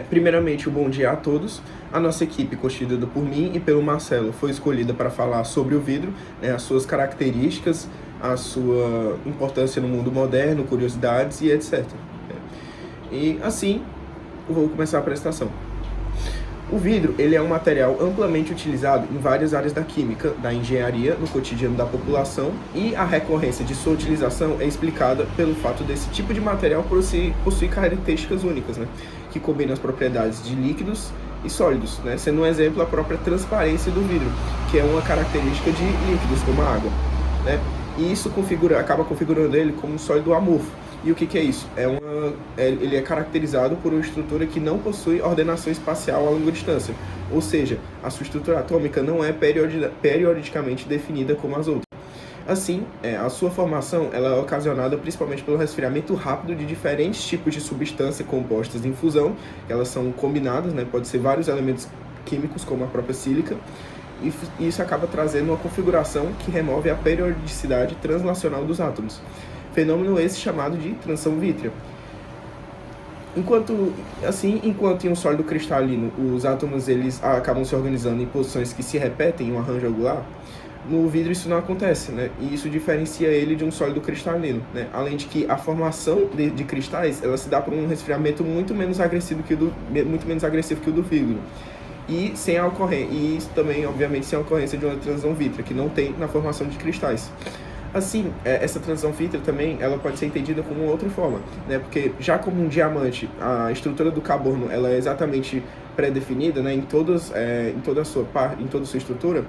Primeiramente, bom dia a todos. A nossa equipe, constituída por mim e pelo Marcelo, foi escolhida para falar sobre o vidro, as suas características, a sua importância no mundo moderno, curiosidades e etc. E assim, eu vou começar a apresentação. O vidro ele é um material amplamente utilizado em várias áreas da química, da engenharia, no cotidiano da população, e a recorrência de sua utilização é explicada pelo fato desse tipo de material possuir características únicas, que combinam as propriedades de líquidos e sólidos, sendo um exemplo a própria transparência do vidro, que é uma característica de líquidos, como a água. E isso acaba configurando ele como um sólido amorfo. E o que é isso? Ele é caracterizado por uma estrutura que não possui ordenação espacial a longa distância, ou seja, a sua estrutura atômica não é periodicamente definida como as outras. Assim, a sua formação ela é ocasionada principalmente pelo resfriamento rápido de diferentes tipos de substâncias compostas em fusão, elas são combinadas, pode ser vários elementos químicos, como a própria sílica, e isso acaba trazendo uma configuração que remove a periodicidade translacional dos átomos. Fenômeno esse chamado de transição vítrea. Enquanto em um sólido cristalino os átomos eles acabam se organizando em posições que se repetem em um arranjo angular, no vidro isso não acontece, e isso diferencia ele de um sólido cristalino, além de que a formação de cristais ela se dá por um resfriamento muito menos agressivo que o do vidro. E isso também, obviamente, sem a ocorrência de uma transição vítrea, que não tem na formação de cristais. Assim, essa transição vítrea também ela pode ser entendida como outra forma, porque já como um diamante, a estrutura do carbono ela é exatamente pré-definida, em toda a sua estrutura.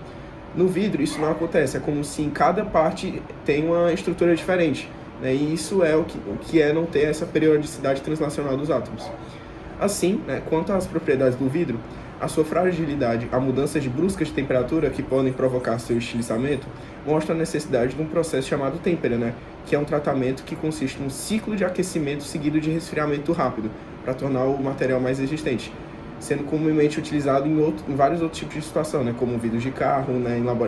No vidro isso não acontece, é como se em cada parte tem uma estrutura diferente, e isso é o que é não ter essa periodicidade translacional dos átomos. Assim, quanto às propriedades do vidro, a sua fragilidade a mudanças bruscas de temperatura que podem provocar seu estilhaçamento mostra a necessidade de um processo chamado têmpera, que é um tratamento que consiste num ciclo de aquecimento seguido de resfriamento rápido para tornar o material mais resistente, sendo comumente utilizado em vários outros tipos de situação, como vidros de carro,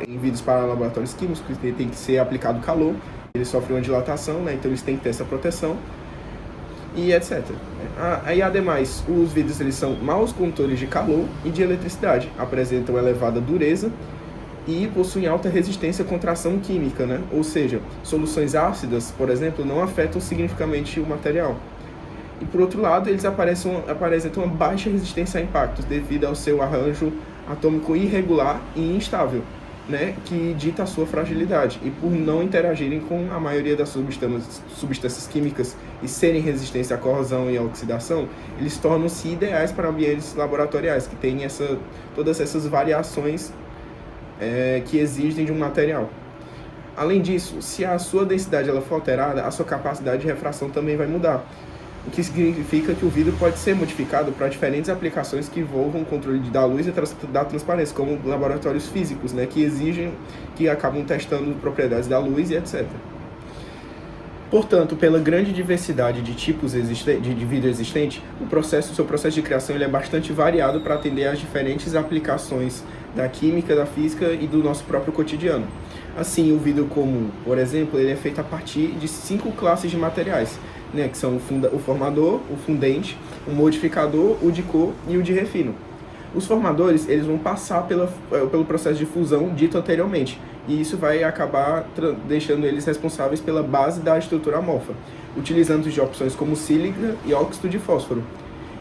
em vidros para laboratórios químicos, que tem que ser aplicado calor, eles sofrem uma dilatação, então eles têm que ter essa proteção, e etc. Aí, ademais, os vidros eles são maus condutores de calor e de eletricidade, apresentam elevada dureza e possuem alta resistência contra a ação química, ou seja, soluções ácidas, por exemplo, não afetam significativamente o material. E por outro lado, eles apresentam uma baixa resistência a impactos devido ao seu arranjo atômico irregular e instável, que dita a sua fragilidade, e por não interagirem com a maioria das substâncias químicas e serem resistentes à corrosão e à oxidação, eles tornam-se ideais para ambientes laboratoriais, que têm todas essas variações que exigem de um material. Além disso, se a sua densidade ela for alterada, a sua capacidade de refração também vai mudar, o que significa que o vidro pode ser modificado para diferentes aplicações que envolvam o controle da luz e da transparência, como laboratórios físicos, que acabam testando propriedades da luz e etc. Portanto, pela grande diversidade de tipos de vidro existente, o seu processo de criação ele é bastante variado para atender às diferentes aplicações da química, da física e do nosso próprio cotidiano. Assim, o vidro comum, por exemplo, ele é feito a partir de 5 classes de materiais, que são o formador, o fundente, o modificador, o de cor e o de refino. Os formadores eles vão passar pelo processo de fusão dito anteriormente, e isso vai acabar deixando eles responsáveis pela base da estrutura amorfa, utilizando de opções como sílica e óxido de fósforo.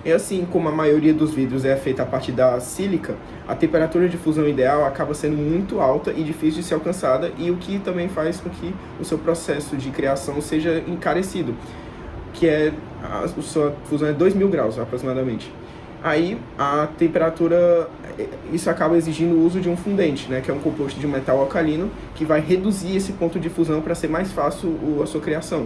E assim como a maioria dos vidros é feita a partir da sílica, a temperatura de fusão ideal acaba sendo muito alta e difícil de ser alcançada, e o que também faz com que o seu processo de criação seja encarecido, que a sua fusão é 2.000 graus aproximadamente. Aí a temperatura, isso acaba exigindo o uso de um fundente, que é um composto de metal alcalino, que vai reduzir esse ponto de fusão para ser mais fácil a sua criação.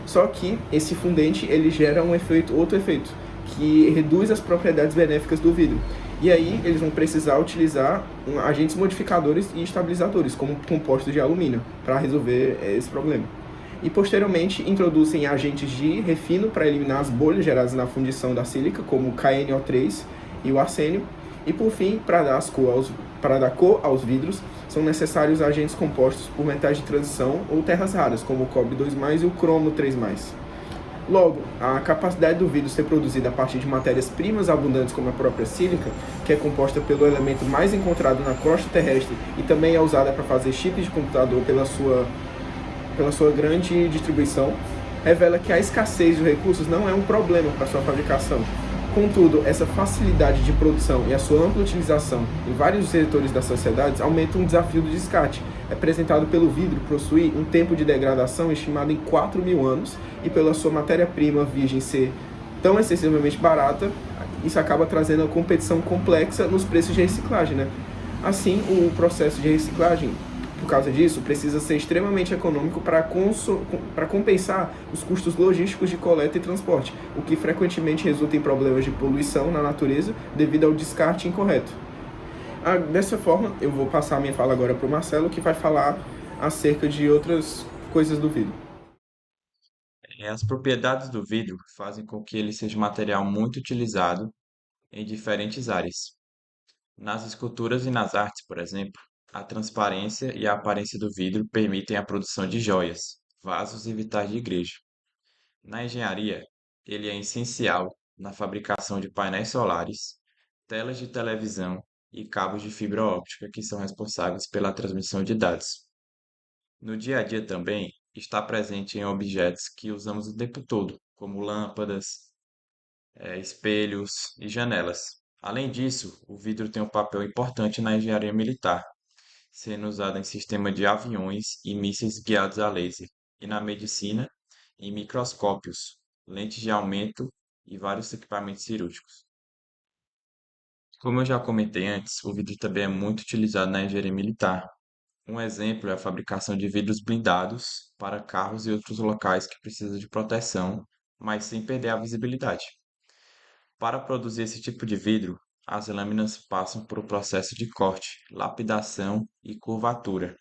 Só que esse fundente ele gera outro efeito, que reduz as propriedades benéficas do vidro. E aí eles vão precisar utilizar agentes modificadores e estabilizadores, como compostos de alumínio, para resolver esse problema. E posteriormente introduzem agentes de refino para eliminar as bolhas geradas na fundição da sílica, como o KNO3 e o arsênio. E por fim, para dar cor aos vidros, são necessários agentes compostos por metais de transição ou terras raras, como o cobre 2+, e o cromo 3+. Logo, a capacidade do vidro ser produzido a partir de matérias-primas abundantes como a própria sílica, que é composta pelo elemento mais encontrado na crosta terrestre e também é usada para fazer chips de computador pela sua grande distribuição, revela que a escassez de recursos não é um problema para sua fabricação. Contudo, essa facilidade de produção e a sua ampla utilização em vários setores das sociedades aumentam o desafio do descarte, representado pelo vidro possui um tempo de degradação estimado em 4.000 anos e pela sua matéria-prima virgem ser tão excessivamente barata, isso acaba trazendo uma competição complexa nos preços de reciclagem, né? Assim, o processo de reciclagem, por causa disso, precisa ser extremamente econômico para compensar os custos logísticos de coleta e transporte, o que frequentemente resulta em problemas de poluição na natureza devido ao descarte incorreto. Dessa forma, eu vou passar a minha fala agora para o Marcelo, que vai falar acerca de outras coisas do vidro. As propriedades do vidro fazem com que ele seja um material muito utilizado em diferentes áreas. Nas esculturas e nas artes, por exemplo, a transparência e a aparência do vidro permitem a produção de joias, vasos e vitais de igreja. Na engenharia, ele é essencial na fabricação de painéis solares, telas de televisão e cabos de fibra óptica que são responsáveis pela transmissão de dados. No dia a dia também está presente em objetos que usamos o tempo todo, como lâmpadas, espelhos e janelas. Além disso, o vidro tem um papel importante na engenharia militar, sendo usado em sistemas de aviões e mísseis guiados a laser, e na medicina, em microscópios, lentes de aumento e vários equipamentos cirúrgicos. Como eu já comentei antes, o vidro também é muito utilizado na engenharia militar. Um exemplo é a fabricação de vidros blindados para carros e outros locais que precisam de proteção, mas sem perder a visibilidade. Para produzir esse tipo de vidro, as lâminas passam por um processo de corte, lapidação e curvatura.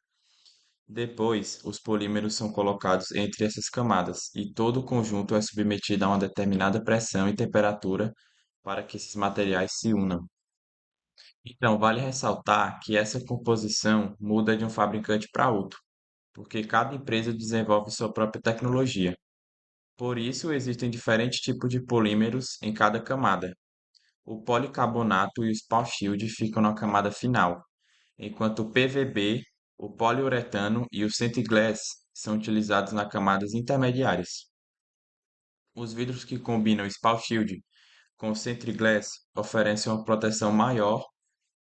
Depois, os polímeros são colocados entre essas camadas e todo o conjunto é submetido a uma determinada pressão e temperatura para que esses materiais se unam. Então, vale ressaltar que essa composição muda de um fabricante para outro, porque cada empresa desenvolve sua própria tecnologia. Por isso, existem diferentes tipos de polímeros em cada camada. O policarbonato e o spall shield ficam na camada final, enquanto o PVB, o poliuretano e o Centiglass são utilizados nas camadas intermediárias. Os vidros que combinam o spall shield com o Centiglass oferecem uma proteção maior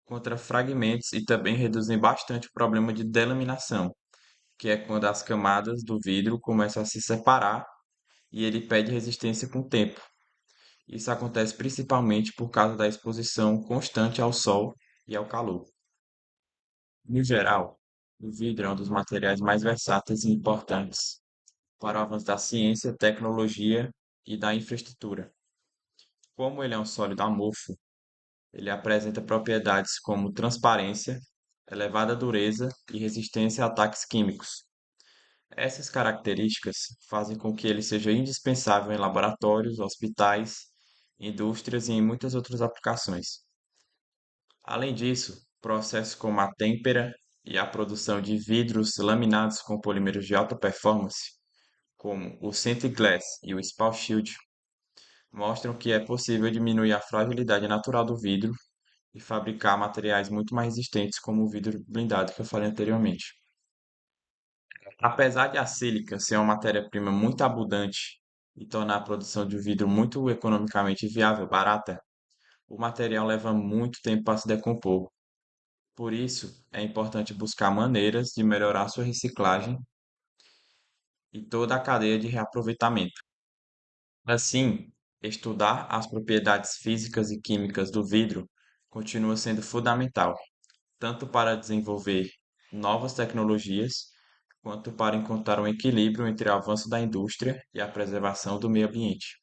contra fragmentos e também reduzem bastante o problema de delaminação, que é quando as camadas do vidro começam a se separar e ele perde resistência com o tempo. Isso acontece principalmente por causa da exposição constante ao sol e ao calor. No geral, o vidro é um dos materiais mais versáteis e importantes para o avanço da ciência, tecnologia e da infraestrutura. Como ele é um sólido amorfo, ele apresenta propriedades como transparência, elevada dureza e resistência a ataques químicos. Essas características fazem com que ele seja indispensável em laboratórios, hospitais, indústrias e em muitas outras aplicações. Além disso, processos como a têmpera e a produção de vidros laminados com polímeros de alta performance, como o Glass e o Spall Shield, mostram que é possível diminuir a fragilidade natural do vidro e fabricar materiais muito mais resistentes, como o vidro blindado que eu falei anteriormente. Apesar de a sílica ser uma matéria-prima muito abundante e tornar a produção de vidro muito economicamente viável e barata, o material leva muito tempo para se decompor. Por isso, é importante buscar maneiras de melhorar sua reciclagem e toda a cadeia de reaproveitamento. Assim, estudar as propriedades físicas e químicas do vidro continua sendo fundamental, tanto para desenvolver novas tecnologias, quanto para encontrar um equilíbrio entre o avanço da indústria e a preservação do meio ambiente.